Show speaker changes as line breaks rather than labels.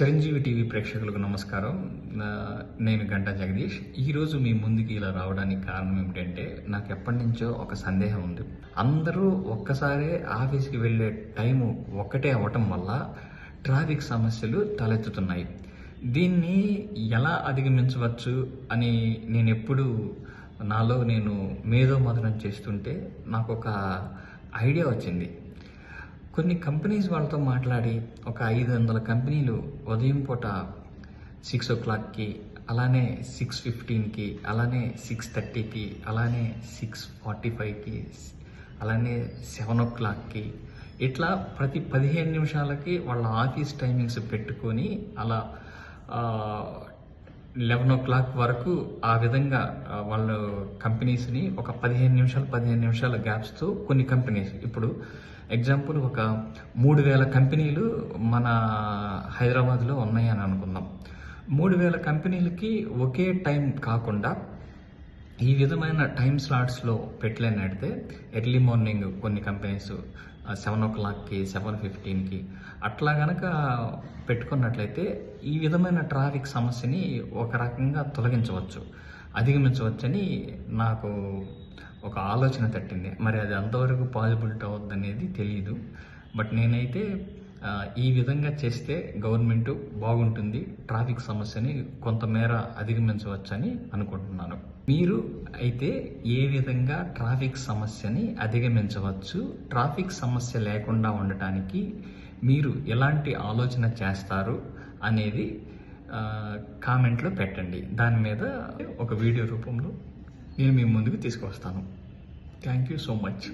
Chiranjeevi TV ప్రేక్షకులకు నమస్కారం. నేను గంటా జగదీష్. ఈరోజు మీ ముందుకి ఇలా రావడానికి కారణం ఏమిటంటే, నాకు ఎప్పటి నుంచో ఒక సందేహం ఉంది. అందరూ ఒక్కసారి ఆఫీస్కి వెళ్ళే టైము ఒక్కటే అవ్వటం వల్ల ట్రాఫిక్ సమస్యలు తలెత్తుతున్నాయి. దీన్ని ఎలా అధిగమించవచ్చు అని నేను ఎప్పుడు నాలో నేను మేధోమథనం చేస్తుంటే నాకు ఒక ఐడియా వచ్చింది. కొన్ని కంపెనీస్ వాళ్ళతో మాట్లాడి ఒక 500 కంపెనీలు ఉదయం పూట 6 o'clockకి, అలానే 6:15కి, అలానే 6:30కి, అలానే 6:45కి, అలానే 7 o'clockకి ఇట్లా ప్రతి 15 నిమిషాలకి వాళ్ళ ఆఫీస్ టైమింగ్స్ పెట్టుకొని అలా 11 o'clock వరకు ఆ విధంగా వాళ్ళు కంపెనీస్ని ఒక 15 నిమిషాల గ్యాప్స్తో కొన్ని కంపెనీస్, ఇప్పుడు ఎగ్జాంపుల్ ఒక 3000 కంపెనీలు మన హైదరాబాద్లో ఉన్నాయని అనుకుందాం. 3000 కంపెనీలకి ఒకే టైం కాకుండా ఈ విధమైన టైం స్లాట్స్లో పెట్టలేనడితే ఎర్లీ మార్నింగ్ కొన్ని కంపెనీస్ 7 o'clockకి, 7:15కి అట్లా కనుక పెట్టుకున్నట్లయితే ఈ విధమైన ట్రాఫిక్ సమస్యని ఒక రకంగా తొలగించవచ్చు, అధిగమించవచ్చని నాకు ఒక ఆలోచన తట్టింది. మరి అది అంతవరకు పాసిబిలిటీ అవుద్ది అనేది తెలియదు. బట్ నేనైతే ఈ విధంగా చేస్తే గవర్నమెంట్ బాగుంటుంది, ట్రాఫిక్ సమస్యని కొంతమేర అధిగమించవచ్చని అనుకుంటున్నాను. మీరు అయితే ఏ విధంగా ట్రాఫిక్ సమస్యని అధిగమించవచ్చు, ట్రాఫిక్ సమస్య లేకుండా ఉండటానికి మీరు ఎలాంటి ఆలోచన చేస్తారు అనేది కామెంట్లో పెట్టండి. దాని మీద ఒక వీడియో రూపంలో నేను మీ ముందుకు తీసుకొస్తాను. Thank you so much.